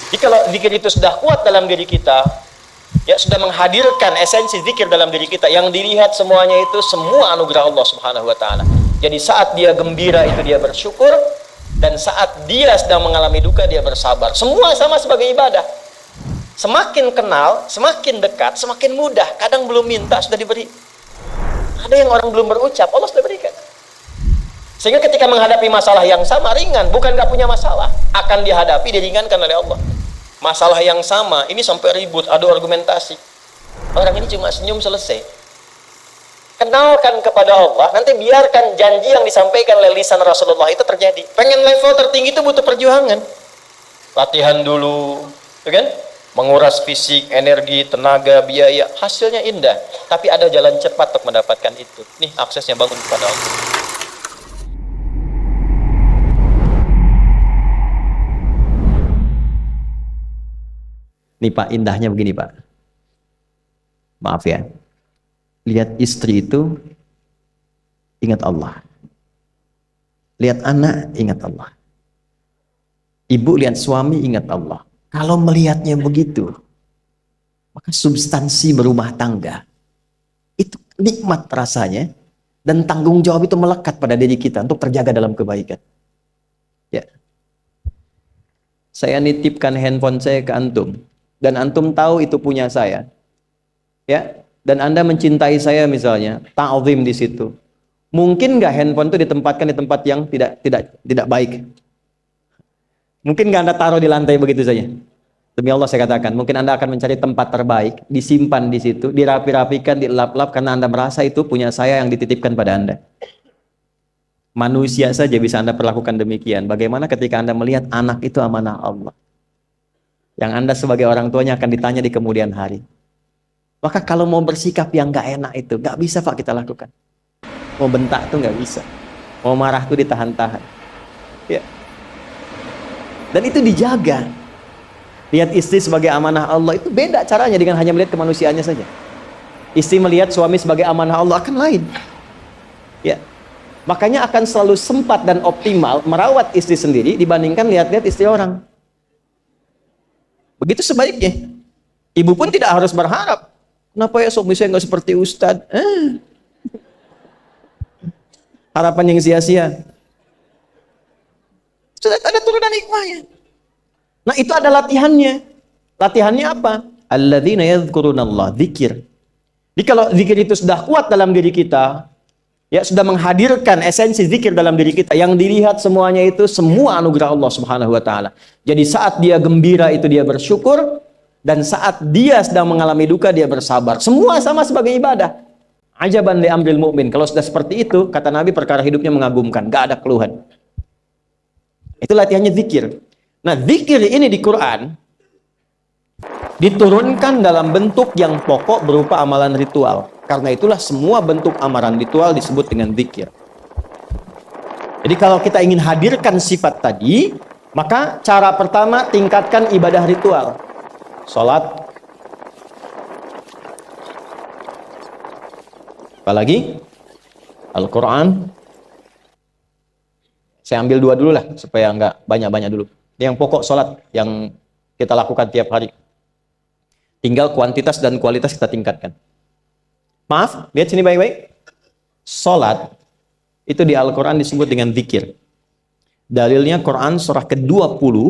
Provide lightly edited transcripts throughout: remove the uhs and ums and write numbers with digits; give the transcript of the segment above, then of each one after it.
Jadi kalau zikir itu sudah kuat dalam diri kita, ya sudah menghadirkan esensi zikir dalam diri kita, yang dilihat semuanya itu semua anugerah Allah Subhanahu wa taala. Jadi saat dia gembira itu dia bersyukur, dan saat dia sedang mengalami duka dia bersabar. Semua sama sebagai ibadah. Semakin kenal, semakin dekat, semakin mudah. Kadang belum minta sudah diberi. Ada yang orang belum berucap, Allah sudah berikan. Sehingga ketika menghadapi masalah yang sama, ringan, bukan gak punya masalah, akan dihadapi, diringankan oleh Allah. Masalah yang sama, ini sampai ribut, adu argumentasi. Orang ini cuma senyum selesai. Kenalkan kepada Allah, nanti biarkan janji yang disampaikan oleh lisan Rasulullah itu terjadi. Pengen level tertinggi itu butuh perjuangan. Latihan dulu, itu kan? Menguras fisik, energi, tenaga, biaya, hasilnya indah. Tapi ada jalan cepat untuk mendapatkan itu. Nih aksesnya, bangun kepada Allah. Nih Pak, indahnya begini Pak. Maaf ya. Lihat istri itu, ingat Allah. Lihat anak, ingat Allah. Ibu lihat suami, ingat Allah. Kalau melihatnya begitu, maka substansi berumah tangga itu nikmat rasanya, dan tanggung jawab itu melekat pada diri kita untuk terjaga dalam kebaikan. Ya. Saya nitipkan handphone saya ke antum, dan antum tahu itu punya saya. Ya, dan Anda mencintai saya misalnya, ta'zim di situ. Mungkin nggak handphone itu ditempatkan di tempat yang tidak baik? Mungkin nggak Anda taruh di lantai begitu saja? Demi Allah saya katakan, mungkin Anda akan mencari tempat terbaik, disimpan di situ, dirapi-rapikan, dilap-lap, karena Anda merasa itu punya saya yang dititipkan pada Anda. Manusia saja bisa Anda perlakukan demikian. Bagaimana ketika Anda melihat anak itu amanah Allah, yang Anda sebagai orang tuanya akan ditanya di kemudian hari. Maka kalau mau bersikap yang nggak enak itu, nggak bisa Pak kita lakukan. Mau bentak tuh nggak bisa. Mau marah tuh ditahan-tahan. Ya. Dan itu dijaga. Lihat istri sebagai amanah Allah itu beda caranya dengan hanya melihat kemanusiaannya saja. Istri melihat suami sebagai amanah Allah akan lain. Ya. Makanya akan selalu sempat dan optimal merawat istri sendiri dibandingkan lihat-lihat istri orang. Begitu sebaliknya. Ibu pun tidak harus berharap, kenapa ya suami saya nggak seperti Ustadz? Harapan yang sia-sia. Sudah ada turunan hikmahnya. Nah itu ada latihannya. Latihannya apa? Alladzina yadhkurunallah, zikir. Jadi kalau zikir itu sudah kuat dalam diri kita, ya sudah menghadirkan esensi zikir dalam diri kita, yang dilihat semuanya itu semua anugerah Allah Subhanahu wa taala. Jadi saat dia gembira itu dia bersyukur, dan saat dia sedang mengalami duka dia bersabar. Semua sama sebagai ibadah. Ajaban li amril mu'min. Kalau sudah seperti itu, kata Nabi, perkara hidupnya mengagumkan, gak ada keluhan. Itu latihannya zikir. Nah, zikir ini di Quran diturunkan dalam bentuk yang pokok berupa amalan ritual. Karena itulah semua bentuk amalan ritual disebut dengan zikir. Jadi kalau kita ingin hadirkan sifat tadi, maka cara pertama tingkatkan ibadah ritual. Salat. Apalagi? Al-Quran. Saya ambil dua dulu lah, supaya nggak banyak-banyak dulu. Yang pokok salat, yang kita lakukan tiap hari. Tinggal kuantitas dan kualitas kita tingkatkan. Maaf, lihat sini baik-baik. Salat, itu di Al-Quran disebut dengan zikir. Dalilnya Quran surah ke-20,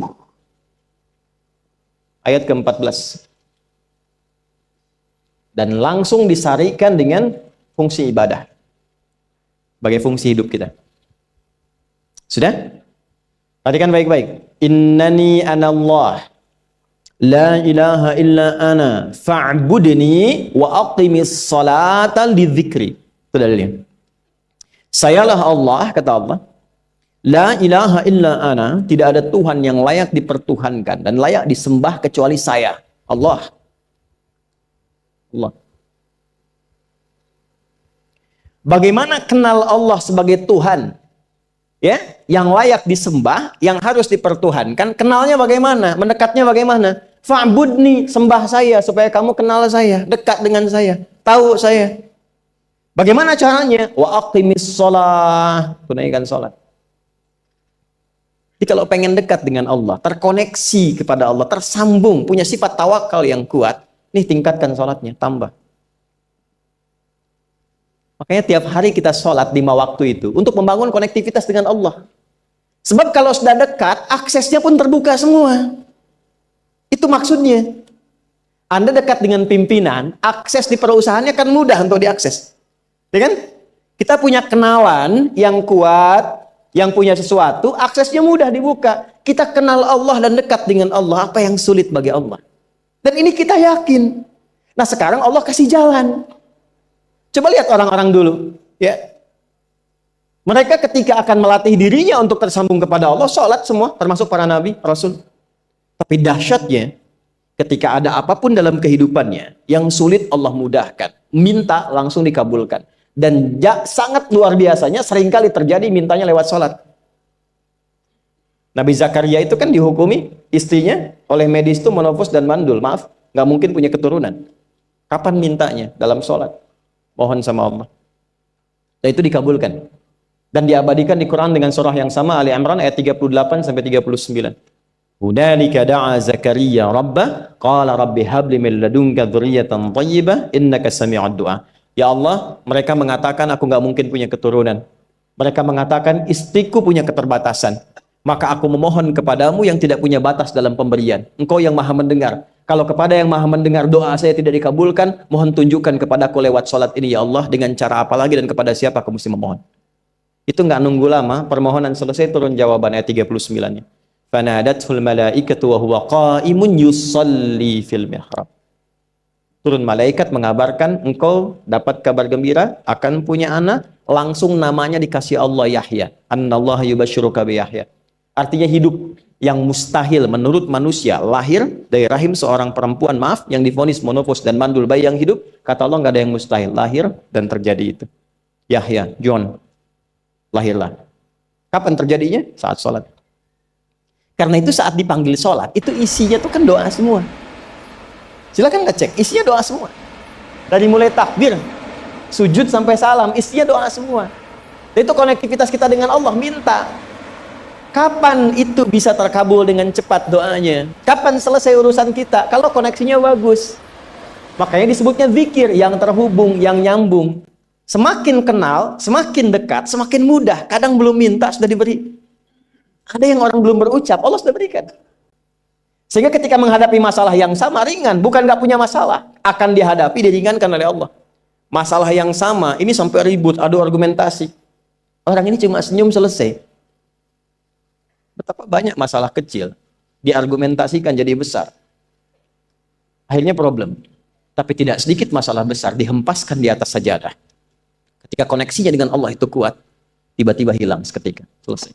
ayat ke-14. Dan langsung disarikan dengan fungsi ibadah. Sebagai fungsi hidup kita. Sudah? Perhatikan baik-baik. Innani anallah. La ilaha illa ana. Fa'budni wa aqimis salata li dzikri. Itu dalilnya. Sayalah Allah, kata Allah. La ilaha illa ana. Tidak ada Tuhan yang layak dipertuhankan dan layak disembah kecuali saya. Allah. Allah. Bagaimana kenal Allah sebagai Tuhan? Ya, yang layak disembah, yang harus dipertuhankan, kenalnya bagaimana? Mendekatnya bagaimana? Fa'budni, sembah saya supaya kamu kenal saya, dekat dengan saya, tahu saya. Bagaimana caranya? Wa aqimis shalah, tunaikan salat. Jadi kalau pengen dekat dengan Allah, terkoneksi kepada Allah, tersambung, punya sifat tawakal yang kuat, nih tingkatkan sholatnya, tambah. Makanya tiap hari kita sholat 5 waktu itu untuk membangun konektivitas dengan Allah. Sebab kalau sudah dekat, aksesnya pun terbuka semua. Itu maksudnya. Anda dekat dengan pimpinan, akses di perusahaannya kan mudah untuk diakses. Ya kan? Kita punya kenalan yang kuat, yang punya sesuatu, aksesnya mudah dibuka. Kita kenal Allah dan dekat dengan Allah, apa yang sulit bagi Allah. Dan ini kita yakin. Nah sekarang Allah kasih jalan. Coba lihat orang-orang dulu, ya. Mereka ketika akan melatih dirinya untuk tersambung kepada Allah, sholat semua, termasuk para nabi, rasul. Tapi dahsyatnya, ketika ada apapun dalam kehidupannya, yang sulit Allah mudahkan. Minta langsung dikabulkan. Dan sangat luar biasanya, seringkali terjadi mintanya lewat sholat. Nabi Zakaria itu kan dihukumi istrinya oleh medis itu menopause dan mandul. Maaf, nggak mungkin punya keturunan. Kapan mintanya? Dalam sholat. Mohon sama Allah. Dan itu dikabulkan. Dan diabadikan di Quran dengan surah yang sama, Ali Imran ayat 38 sampai 39. Hunalika da'a Zakaria rabbah qala rabbi habli min ladunka dzurriyyatan thayyibah innaka sami'ud du'a. Ya Allah, mereka mengatakan aku nggak mungkin punya keturunan. Mereka mengatakan istriku punya keterbatasan. Maka aku memohon kepadamu yang tidak punya batas dalam pemberian. Engkau yang maha mendengar. Kalau kepada yang maha mendengar doa saya tidak dikabulkan, mohon tunjukkan kepadaku lewat sholat ini ya Allah, dengan cara apa lagi dan kepada siapa aku mesti memohon. Itu nggak nunggu lama, permohonan selesai turun jawaban ayat 39-nya. Fanadatul malaikatu wa huwa qa'imun yusalli fil mihrab. Turun malaikat mengabarkan engkau dapat kabar gembira akan punya anak, langsung namanya dikasih Allah Yahya. Annallaha yubasyiruka bi Yahya. Artinya hidup yang mustahil menurut manusia, lahir dari rahim seorang perempuan, maaf, yang divonis monopause dan mandul, bayi yang hidup, kata Allah nggak ada yang mustahil, lahir dan terjadi itu. Yahya, John, lahirlah. Kapan terjadinya? Saat sholat. Karena itu saat dipanggil sholat, itu isinya tuh kan doa semua. Silakan ngecek, isinya doa semua. Dari mulai takbir, sujud sampai salam, isinya doa semua. Dan itu konektivitas kita dengan Allah, minta. Kapan itu bisa terkabul dengan cepat doanya? Kapan selesai urusan kita? Kalau koneksinya bagus. Makanya disebutnya zikir, yang terhubung, yang nyambung. Semakin kenal, semakin dekat, semakin mudah. Kadang belum minta, sudah diberi. Ada yang orang belum berucap, Allah sudah berikan. Sehingga ketika menghadapi masalah yang sama, ringan. Bukan nggak punya masalah. Akan dihadapi, diringankan oleh Allah. Masalah yang sama, ini sampai ribut, adu argumentasi. Orang ini cuma senyum, selesai. Betapa banyak masalah kecil diargumentasikan jadi besar. Akhirnya problem. Tapi tidak sedikit masalah besar dihempaskan di atas sajadah. Ketika koneksinya dengan Allah itu kuat, tiba-tiba hilang seketika. Selesai.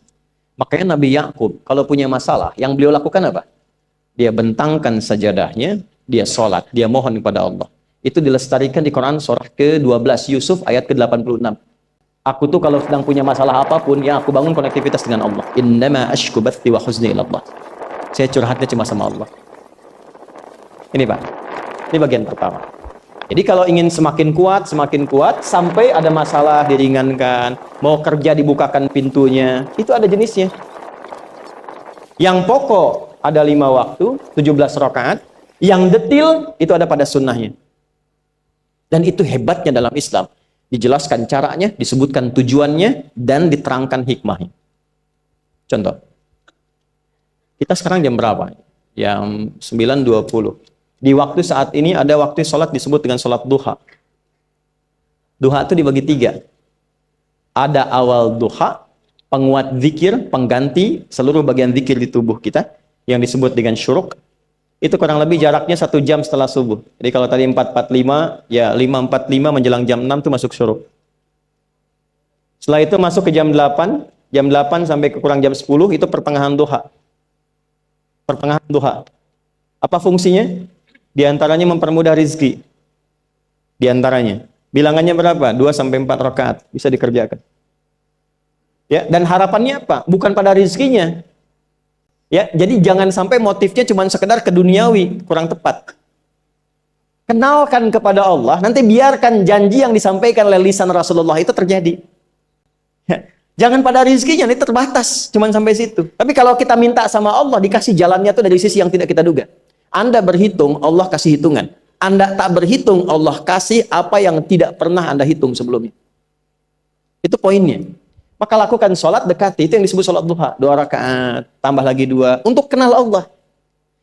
Makanya Nabi Yakub kalau punya masalah, yang beliau lakukan apa? Dia bentangkan sajadahnya, dia sholat, dia mohon kepada Allah. Itu dilestarikan di Quran surah ke-12 Yusuf ayat ke-86. Aku tuh kalau sedang punya masalah apapun, ya aku bangun konektivitas dengan Allah. Innama ashku bathi wa huzni ila Allah. Saya curhatnya cuma sama Allah. Ini Pak, ini bagian pertama. Jadi kalau ingin semakin kuat, sampai ada masalah diringankan, mau kerja dibukakan pintunya, itu ada jenisnya. Yang pokok ada 5 waktu, 17 rakaat. Yang detil itu ada pada sunnahnya. Dan itu hebatnya dalam Islam. Dijelaskan caranya, disebutkan tujuannya, dan diterangkan hikmahnya. Contoh. Kita sekarang jam berapa? Jam 9.20. Di waktu saat ini ada waktu sholat disebut dengan sholat duha. Duha itu dibagi 3. Ada awal duha, penguat zikir, pengganti seluruh bagian zikir di tubuh kita, yang disebut dengan syuruk. Itu kurang lebih jaraknya 1 jam setelah subuh. Jadi kalau tadi 4.45, ya 5.45 menjelang jam 6 itu masuk syuruk. Setelah itu masuk ke jam 8 sampai ke kurang jam 10 itu pertengahan duha. Pertengahan duha. Apa fungsinya? Di antaranya mempermudah rizki. Di antaranya. Bilangannya berapa? 2 sampai 4 rakaat bisa dikerjakan. Ya, dan harapannya apa? Bukan pada rizkinya. Ya, jadi jangan sampai motifnya cuma sekedar keduniawi, kurang tepat. Kenalkan kepada Allah, nanti biarkan janji yang disampaikan oleh lisan Rasulullah itu terjadi. Ya, Jangan pada rizkinya, ini terbatas, cuman sampai situ. Tapi kalau kita minta sama Allah, dikasih jalannya tuh dari sisi yang tidak kita duga. Anda berhitung, Allah kasih hitungan. Anda tak berhitung, Allah kasih apa yang tidak pernah Anda hitung sebelumnya. Itu poinnya. Maka lakukan sholat dekati, itu yang disebut sholat duha. 2 rakaat, tambah lagi 2, untuk kenal Allah.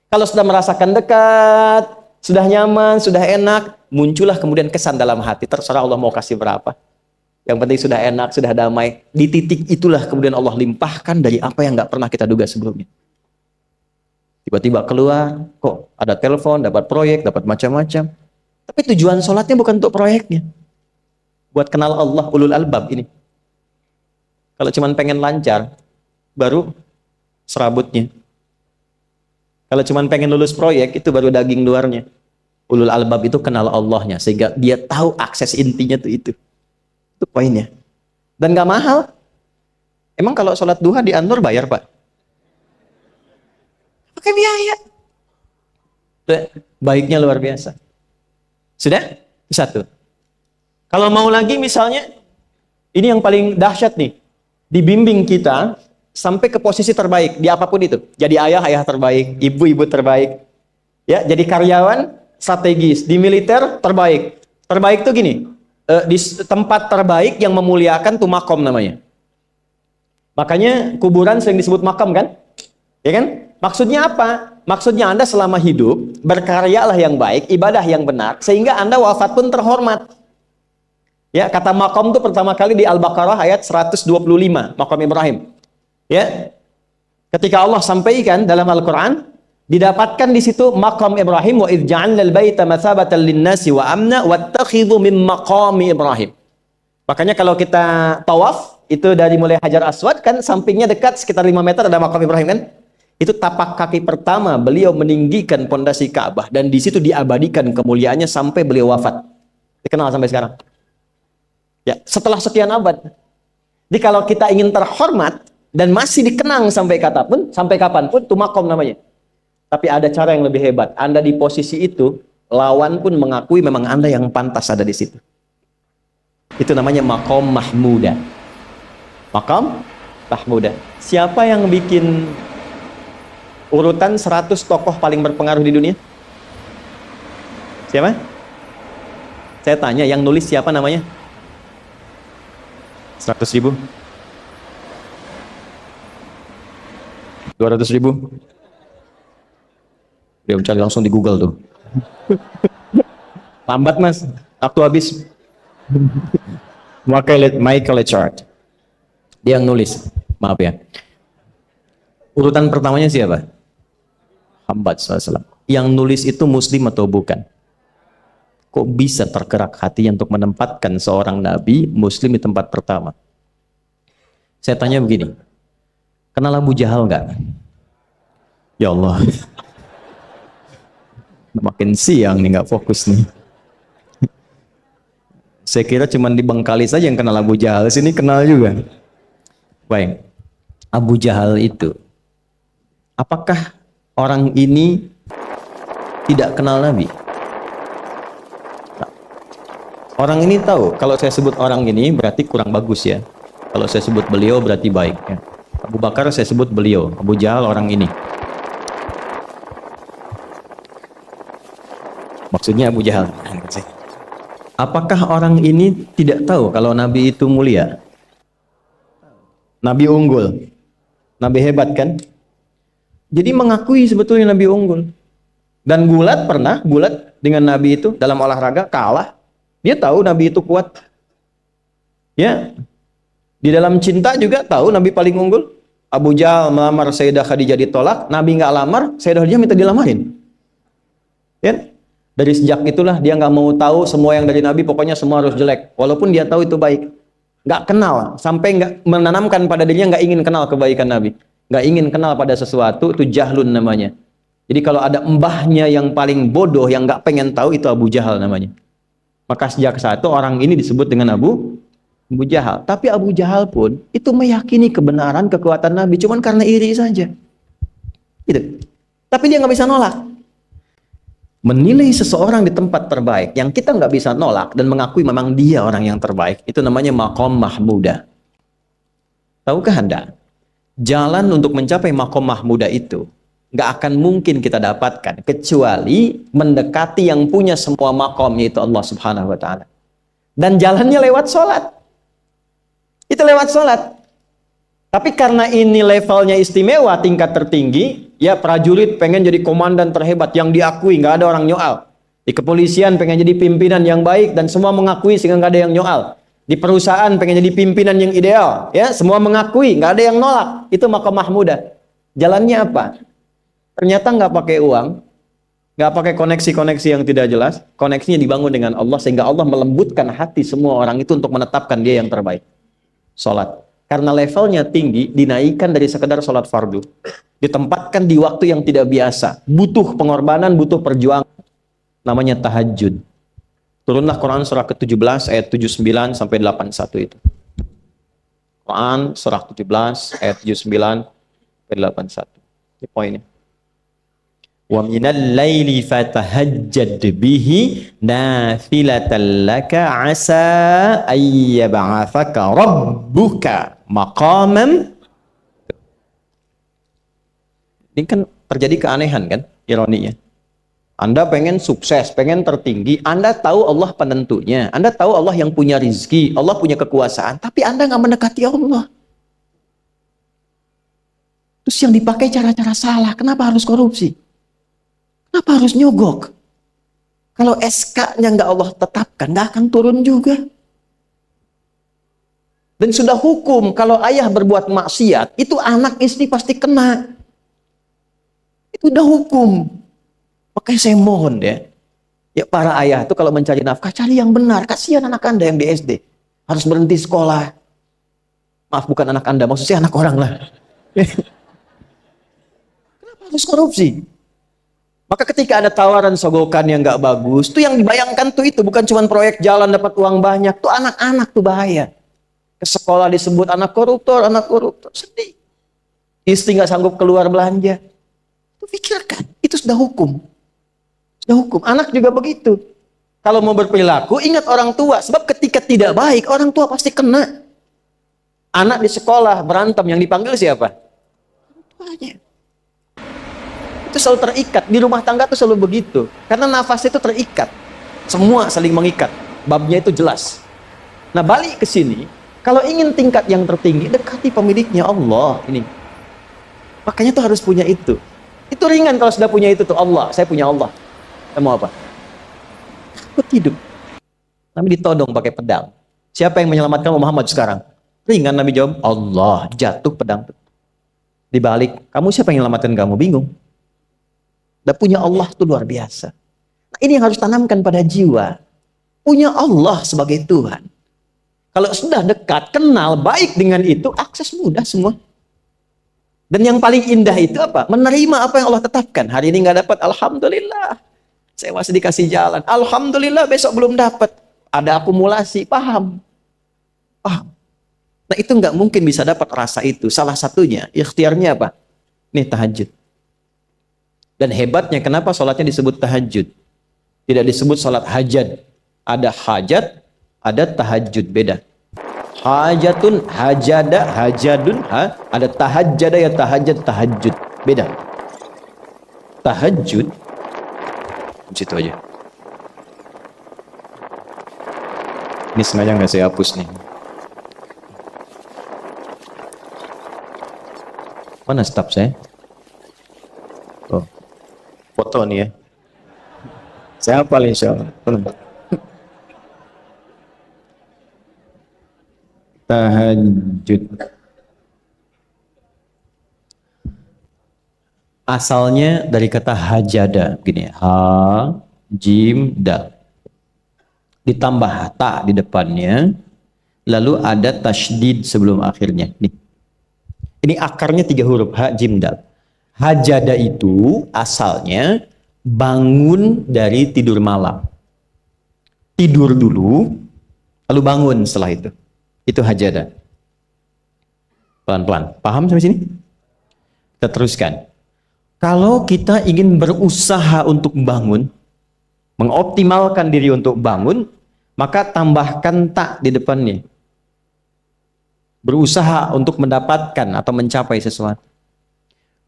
Kalau sudah merasakan dekat, sudah nyaman, sudah enak, muncullah kemudian kesan dalam hati. Terserah Allah mau kasih berapa. Yang penting sudah enak, sudah damai. Di titik itulah kemudian Allah limpahkan dari apa yang nggak pernah kita duga sebelumnya. Tiba-tiba keluar, kok ada telepon, dapat proyek, dapat macam-macam. Tapi tujuan sholatnya bukan untuk proyeknya. Buat kenal Allah, ulul albab ini. Kalau cuma pengen lancar, baru serabutnya. Kalau cuma pengen lulus proyek, itu baru daging luarnya. Ulul albab itu kenal Allahnya, sehingga dia tahu akses intinya tuh itu. Itu poinnya. Dan gak mahal. Emang kalau sholat duha di Anur bayar, Pak? Pakai biaya. Baiknya luar biasa. Sudah? Satu. Kalau mau lagi misalnya, ini yang paling dahsyat nih. Dibimbing kita sampai ke posisi terbaik di apapun itu. Jadi ayah terbaik, ibu terbaik. Ya, jadi karyawan strategis, di militer terbaik. Terbaik tuh gini, di tempat terbaik yang memuliakan tuh makom namanya. Makanya kuburan sering disebut makam kan? Ya kan? Maksudnya apa? Maksudnya Anda selama hidup berkaryalah yang baik, ibadah yang benar, sehingga Anda wafat pun terhormat. Ya, kata makom itu pertama kali di Al-Baqarah ayat 125, makom Ibrahim. Ya. Ketika Allah sampaikan dalam Al-Qur'an, didapatkan di situ makom Ibrahim, wa idh ja'alna al-baita mathabatan lin-nasi wa amna wattakhidhu min maqami Ibrahim. Makanya kalau kita tawaf, itu dari mulai Hajar Aswad kan sampingnya dekat sekitar 5 meter ada makom Ibrahim kan? Itu tapak kaki pertama beliau meninggikan pondasi Ka'bah, dan di situ diabadikan kemuliaannya sampai beliau wafat. Dikenal sampai sekarang. Ya, setelah sekian abad. Jadi kalau kita ingin terhormat dan masih dikenang sampai kapanpun, itu makom namanya. Tapi ada cara yang lebih hebat. Anda di posisi itu, lawan pun mengakui memang Anda yang pantas ada di situ. Itu namanya makom mahmuda. Makom mahmuda. Siapa yang bikin urutan 100 tokoh paling berpengaruh di dunia? Siapa? Saya tanya, yang nulis siapa namanya? 100.000? 200.000? Dia mencari langsung di Google tuh. Lambat mas, waktu habis. Michael Chart. Dia yang nulis, maaf ya. Urutan pertamanya siapa? Muhammad SAW. Yang nulis itu muslim atau bukan? Kok bisa tergerak hatinya untuk menempatkan seorang nabi muslim di tempat pertama? Saya tanya begini, kenal Abu Jahal nggak? Ya Allah, makin siang nih, nggak fokus nih. Saya kira cuma di Bengkali saja yang kenal Abu Jahal, sini kenal juga. Baik, Abu Jahal itu, apakah orang ini tidak kenal Nabi? Orang ini tahu, kalau saya sebut orang ini berarti kurang bagus ya. Kalau saya sebut beliau berarti baik ya. Abu Bakar saya sebut beliau, Abu Jahal orang ini. Maksudnya Abu Jahal. Apakah orang ini tidak tahu kalau Nabi itu mulia? Nabi unggul. Nabi hebat kan? Jadi mengakui sebetulnya Nabi unggul. Dan gulat dengan Nabi itu dalam olahraga kalah. Dia tahu Nabi itu kuat. Ya. Di dalam cinta juga tahu Nabi paling unggul. Abu Jahal melamar Sayyidah Khadijah ditolak, Nabi nggak lamar, Sayyidah Khadijah minta dilamarin. Ya. Dari sejak itulah dia nggak mau tahu semua yang dari Nabi, pokoknya semua harus jelek. Walaupun dia tahu itu baik. Nggak kenal, sampai nggak menanamkan pada dirinya nggak ingin kenal kebaikan Nabi. Nggak ingin kenal pada sesuatu, itu jahlun namanya. Jadi kalau ada mbahnya yang paling bodoh, yang nggak pengen tahu, itu Abu Jahal namanya. Maka sejak saat itu orang ini disebut dengan Abu Jahal. Tapi Abu Jahal pun itu meyakini kebenaran, kekuatan Nabi, cuman karena iri saja. Gitu. Tapi dia nggak bisa nolak. Menilai seseorang di tempat terbaik yang kita nggak bisa nolak dan mengakui memang dia orang yang terbaik, itu namanya maqam mahmuda. Tahukah Anda, jalan untuk mencapai maqam mahmudah itu nggak akan mungkin kita dapatkan kecuali mendekati yang punya semua maqam, yaitu Allah Subhanahu wa taala. Dan jalannya lewat sholat. Itu lewat sholat. Tapi karena ini levelnya istimewa, tingkat tertinggi, ya prajurit pengen jadi komandan terhebat yang diakui, nggak ada orang nyoal. Di kepolisian pengen jadi pimpinan yang baik dan semua mengakui sehingga nggak ada yang nyoal. Di perusahaan pengen jadi pimpinan yang ideal, ya semua mengakui, nggak ada yang nolak. Itu maqam mahmudah. Jalannya apa? Ternyata nggak pakai uang, nggak pakai koneksi-koneksi yang tidak jelas. Koneksinya dibangun dengan Allah sehingga Allah melembutkan hati semua orang itu untuk menetapkan dia yang terbaik. Sholat. Karena levelnya tinggi, dinaikkan dari sekedar sholat fardu. Ditempatkan di waktu yang tidak biasa. Butuh pengorbanan, butuh perjuangan. Namanya tahajud. Turunlah Quran surah ke-17 ayat 79 sampai 81 itu. Quran surah 17 ayat 79 sampai 81. Ini poinnya. Wa minal laili fatahajjad bihi nafilatan laka asa ayyab'athaka rabbuka maqaman. Ini kan terjadi keanehan kan, ironinya. Anda pengen sukses, pengen tertinggi, Anda tahu Allah penentunya, Anda tahu Allah yang punya rizki, Allah punya kekuasaan, tapi Anda nggak mendekati Allah. Terus yang dipakai cara-cara salah, kenapa harus korupsi? Kenapa harus nyogok? Kalau SK-nya nggak Allah tetapkan, nggak akan turun juga. Dan sudah hukum, kalau ayah berbuat maksiat, itu anak istri pasti kena. Itu udah hukum. Makanya saya mohon ya para ayah itu kalau mencari nafkah, cari yang benar. Kasihan anak Anda yang di SD. Harus berhenti sekolah. Maaf, bukan anak Anda, maksudnya anak orang lah. Kenapa harus korupsi? Maka ketika ada tawaran sogokan yang nggak bagus, tuh yang dibayangkan tuh itu bukan cuma proyek jalan dapat uang banyak, tuh anak-anak tuh bahaya. Ke sekolah disebut anak koruptor, sedih. Istri nggak sanggup keluar belanja. Tuh pikirkan, itu sudah hukum. Sudah hukum. Anak juga begitu. Kalau mau berperilaku, ingat orang tua. Sebab ketika tidak baik, orang tua pasti kena. Anak di sekolah berantem, yang dipanggil siapa? Orang tuanya. Itu selalu terikat. Di rumah tangga itu selalu begitu. Karena nafas itu terikat. Semua saling mengikat. Babnya itu jelas. Nah, balik ke sini. Kalau ingin tingkat yang tertinggi, dekati pemiliknya Allah. Ini. Makanya tuh harus punya itu. Itu ringan kalau sudah punya itu tuh Allah. Saya punya Allah. Saya mau apa? Takut hidup. Nabi ditodong pakai pedang. Siapa yang menyelamatkan Muhammad sekarang? Ringan Nabi jawab, Allah. Jatuh pedang. Dibalik, kamu siapa yang menyelamatkan kamu? Bingung. Dan punya Allah itu luar biasa. Nah, ini yang harus tanamkan pada jiwa. Punya Allah sebagai Tuhan. Kalau sudah dekat, kenal, baik dengan itu, akses mudah semua. Dan yang paling indah itu apa? Menerima apa yang Allah tetapkan. Hari ini nggak dapat, alhamdulillah. Saya masih dikasih jalan. Alhamdulillah, besok belum dapat. Ada akumulasi, paham. Paham. Nah, itu nggak mungkin bisa dapat rasa itu. Salah satunya, ikhtiarnya apa? Nih, tahajud. Dan hebatnya kenapa sholatnya disebut tahajud? Tidak disebut sholat hajat. Ada hajat, ada tahajud, beda. Hajatun, hajada, hajadun, ada tahajjada ya tahajud, tahajud, beda. Tahajud, situ aja. Ini sengaja nggak saya hapus nih. Mana staf saya? Oh, foto nih ya. Saya hafal insya Allah. Tahajud. Asalnya dari kata hajada, begini, ha, jim, dal. Ditambah ta di depannya, lalu ada tasydid sebelum akhirnya. Nih. Ini akarnya 3 huruf, ha, jim, dal. Hajada itu asalnya bangun dari tidur malam. Tidur dulu, lalu bangun setelah itu. Itu hajada. Pelan-pelan. Paham sampai sini? Kita teruskan. Kalau kita ingin berusaha untuk bangun, mengoptimalkan diri untuk bangun, maka tambahkan tak di depannya. berusaha untuk mendapatkan atau mencapai sesuatu.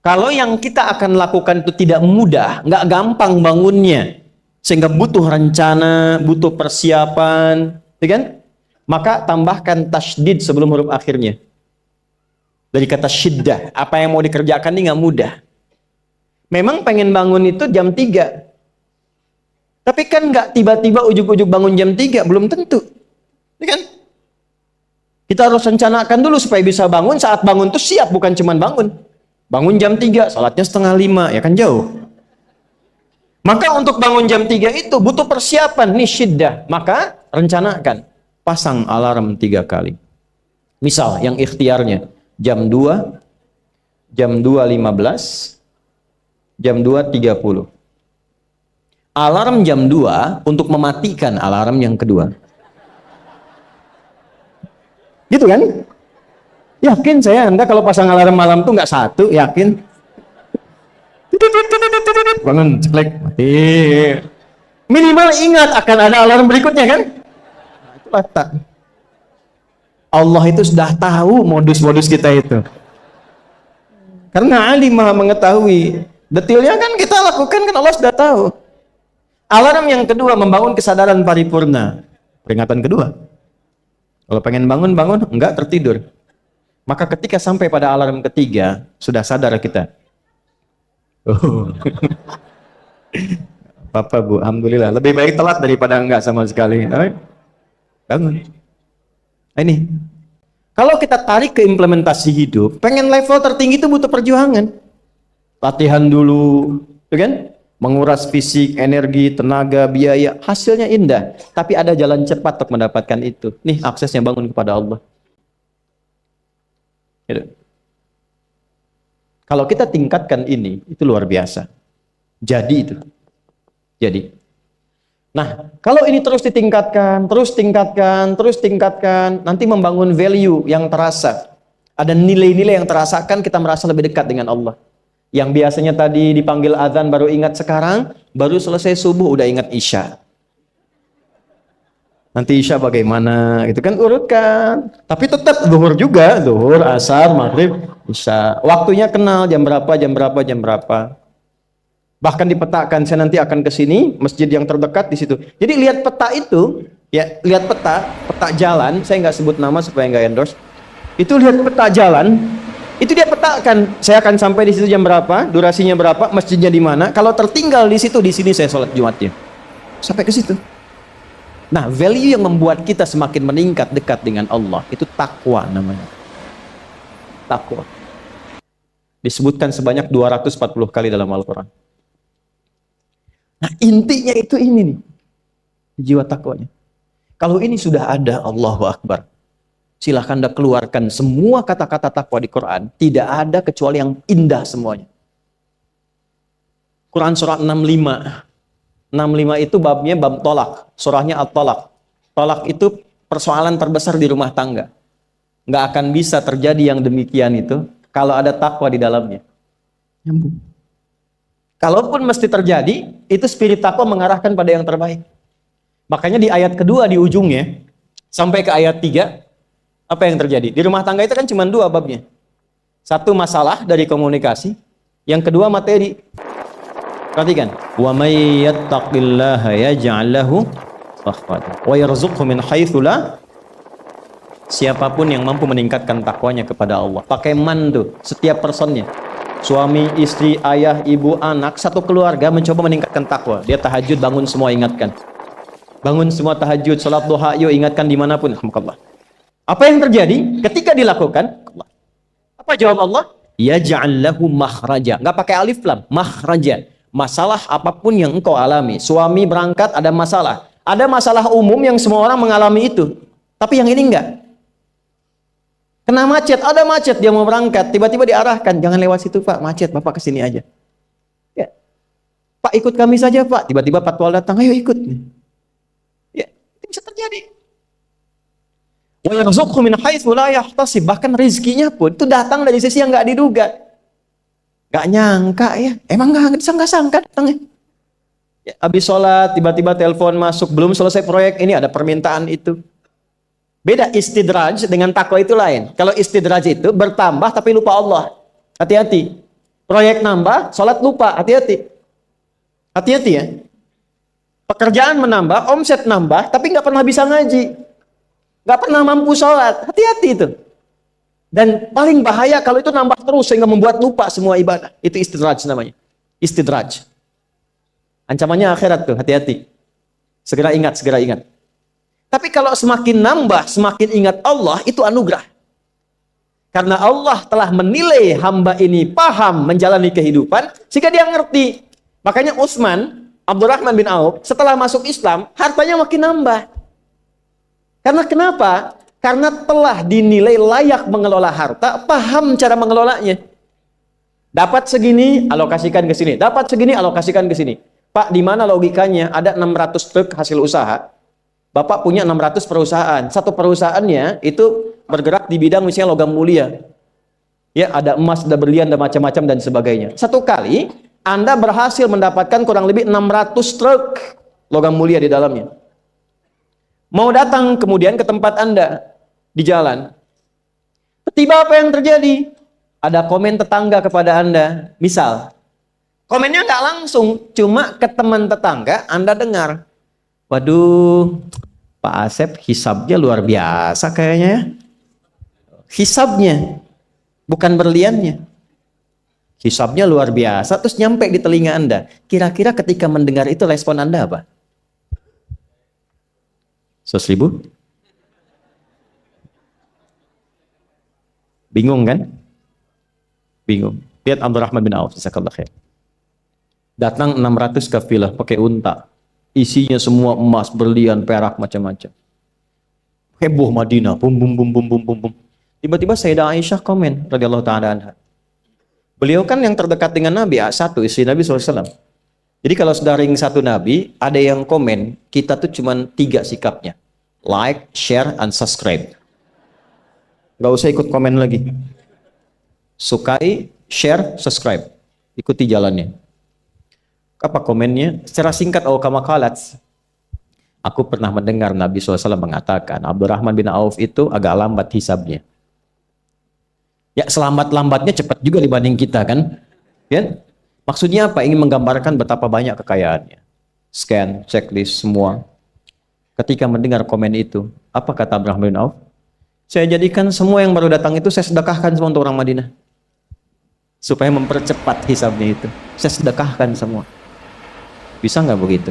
Kalau yang kita akan lakukan itu tidak mudah, nggak gampang bangunnya, sehingga butuh rencana, butuh persiapan, ya kan? Maka tambahkan tasydid sebelum huruf akhirnya. Dari kata syiddah, apa yang mau dikerjakan ini nggak mudah. Memang pengen bangun itu jam 3. Tapi kan nggak tiba-tiba ujuk-ujuk bangun jam 3, belum tentu. Ya kan? Kita harus rencanakan dulu supaya bisa bangun, saat bangun tuh siap, bukan cuman bangun. Bangun jam 3, salatnya 4:30, ya kan jauh. Maka untuk bangun jam 3 itu butuh persiapan, nih syiddah. Maka rencanakan, pasang alarm 3 kali. Misal yang ikhtiarnya jam 2, jam 2.15, jam 2.30. Alarm jam 2 untuk mematikan alarm yang kedua. Gitu kan? Yakin saya Anda kalau pasang alarm malam tuh nggak satu, yakin? Bangun, ceklek, mati. Minimal ingat akan ada alarm berikutnya kan? Nah, itulah tak. Allah itu sudah tahu modus-modus kita itu. Karena alim maha mengetahui. Detailnya kan kita lakukan kan Allah sudah tahu. Alarm yang kedua membangun kesadaran paripurna. Peringatan kedua. Kalau pengen bangun, enggak tertidur. Maka ketika sampai pada alarm ketiga, sudah sadar kita. Oh. Papa Bu, alhamdulillah. Lebih baik telat daripada enggak sama sekali. Bangun. Nah, ini. Kalau kita tarik ke implementasi hidup, pengen level tertinggi itu butuh perjuangan. Latihan dulu, kan? Menguras fisik, energi, tenaga, biaya. Hasilnya indah. Tapi ada jalan cepat untuk mendapatkan itu. Nih aksesnya bangun kepada Allah. Gitu. Kalau kita tingkatkan ini, itu luar biasa. Jadi itu. Jadi. Nah, kalau ini terus ditingkatkan, terus tingkatkan, nanti membangun value yang terasa. Ada nilai-nilai yang terasakan, kita merasa lebih dekat dengan Allah. Yang biasanya tadi dipanggil azan baru ingat sekarang, baru selesai subuh udah ingat isya. Nanti isya bagaimana, gitu kan urutkan. Tapi tetap zuhur juga, zuhur, asar, maghrib, isya. Waktunya kenal jam berapa. Bahkan dipetakan, saya nanti akan ke sini, masjid yang terdekat di situ. Jadi lihat peta itu, ya lihat peta jalan. Saya nggak sebut nama supaya nggak endorse. Itu lihat peta jalan, itu dia petakan. Saya akan sampai di situ jam berapa, durasinya berapa, masjidnya di mana. Kalau tertinggal di situ, di sini saya sholat Jumatnya. Sampai ke situ. Nah, value yang membuat kita semakin meningkat dekat dengan Allah itu takwa namanya. Takwa. Disebutkan sebanyak 240 kali dalam Al-Quran. Nah, intinya itu ini nih. Jiwa takwanya. Kalau ini sudah ada, Allahu Akbar. Silahkan Anda keluarkan semua kata-kata takwa di Quran. Tidak ada kecuali yang indah semuanya. Quran surah 65. 65 itu babnya bab tolak. Surahnya At-Tolak. Tolak itu persoalan terbesar di rumah tangga. Nggak akan bisa terjadi yang demikian itu kalau ada takwa di dalamnya. Nyambung. Kalaupun mesti terjadi, itu spirit takwa mengarahkan pada yang terbaik. Makanya di ayat kedua di ujungnya, sampai ke ayat 3, apa yang terjadi? Di rumah tangga itu kan cuma 2 babnya. Satu masalah dari komunikasi, yang kedua materi. Perhatikan, wa may yattaqillaha yaj'al lahu makhraja wa yarzuqhu min haitsu la. Siapapun yang mampu meningkatkan takwanya kepada Allah, pakai man tuh setiap personnya. Suami, istri, ayah, ibu, anak, satu keluarga mencoba meningkatkan takwa. Dia tahajud, bangun semua ingatkan. Bangun semua tahajud, salat duha, yuk ingatkan dimanapun. Alhamdulillah. Apa yang terjadi ketika dilakukan? Apa jawab Allah? Yaj'al lahu makhraja. Enggak pakai alif lam, makhraja. Masalah apapun yang engkau alami. Suami berangkat ada masalah. Ada masalah umum yang semua orang mengalami itu. Tapi yang ini enggak. Kena macet, ada macet, dia mau berangkat. Tiba-tiba diarahkan, jangan lewat situ Pak, macet, Bapak kesini aja. Ya. Pak ikut kami saja Pak. Tiba-tiba patwal datang, ayo ikut. Ya, itu bisa terjadi. Wa yarzuqhu min haitsu la yahtasib. Bahkan rezekinya pun itu datang dari sisi yang enggak diduga. Gak nyangka ya, emang gak disangka-sangka datangnya. Ya, habis sholat, tiba-tiba telepon masuk, belum selesai proyek, ini ada permintaan itu. Beda istidraj dengan takwa itu lain. Kalau istidraj itu bertambah tapi lupa Allah. Hati-hati. Proyek nambah, sholat lupa. Hati-hati. Hati-hati ya. Pekerjaan menambah, omset nambah, tapi nggak pernah bisa ngaji. Nggak pernah mampu sholat. Hati-hati itu. Dan paling bahaya kalau itu nambah terus sehingga membuat lupa semua ibadah. Itu istidraj namanya. Istidraj. Ancamannya akhirat tuh, hati-hati. Segera ingat, segera ingat. Tapi kalau semakin nambah, semakin ingat Allah, itu anugerah. Karena Allah telah menilai hamba ini paham menjalani kehidupan, sehingga dia ngerti. Makanya Utsman, Abdurrahman bin Auf, setelah masuk Islam, hartanya makin nambah. Karena kenapa? Karena telah dinilai layak mengelola harta, paham cara mengelolanya. Dapat segini, alokasikan ke sini. Dapat segini, alokasikan ke sini. Pak, di mana logikanya ada 600 truk hasil usaha? Bapak punya 600 perusahaan. Satu perusahaannya itu bergerak di bidang misalnya logam mulia. Ya, ada emas, ada berlian, ada macam-macam dan sebagainya. Satu kali Anda berhasil mendapatkan kurang lebih 600 truk logam mulia di dalamnya. Mau datang kemudian ke tempat Anda di jalan. Tiba apa yang terjadi? Ada komen tetangga kepada Anda. Misal, komennya nggak langsung, cuma ke teman tetangga Anda dengar. Waduh, Pak Asep hisabnya luar biasa kayaknya ya. Hisabnya, bukan berliannya. Hisabnya luar biasa, terus nyampe di telinga Anda. Kira-kira ketika mendengar itu respon Anda apa? 100.000? Bingung kan? Bingung. Lihat Abdurrahman bin Auf, jazakallahu khair. Datang 600 kafilah pakai unta. Isinya semua emas, berlian, perak, macam-macam. Heboh Madinah, bum bum bum bum bum bum bum. Tiba-tiba Sayyidah Aisyah komen radhiyallahu taala anha. Beliau kan yang terdekat dengan Nabi, satu istri Nabi SAW. Jadi kalau sudah ring satu Nabi, ada yang komen, kita tuh cuman 3 sikapnya. Like, share, and subscribe. Gak usah ikut komen lagi. Sukai, share, subscribe. Ikuti jalannya. Apa komennya? Secara singkat, kama qalat. Aku pernah mendengar Nabi SAW mengatakan, Abdurrahman bin Auf itu agak lambat hisabnya. Ya, selambat-lambatnya cepat juga dibanding kita kan? Ya? Maksudnya apa? Ingin menggambarkan betapa banyak kekayaannya. Scan, checklist, semua. Ketika mendengar komen itu, apa kata Abdurrahman bin Auf? Saya jadikan semua yang baru datang itu saya sedekahkan semua untuk orang Madinah. Supaya mempercepat hisabnya itu. Saya sedekahkan semua. Bisa nggak begitu?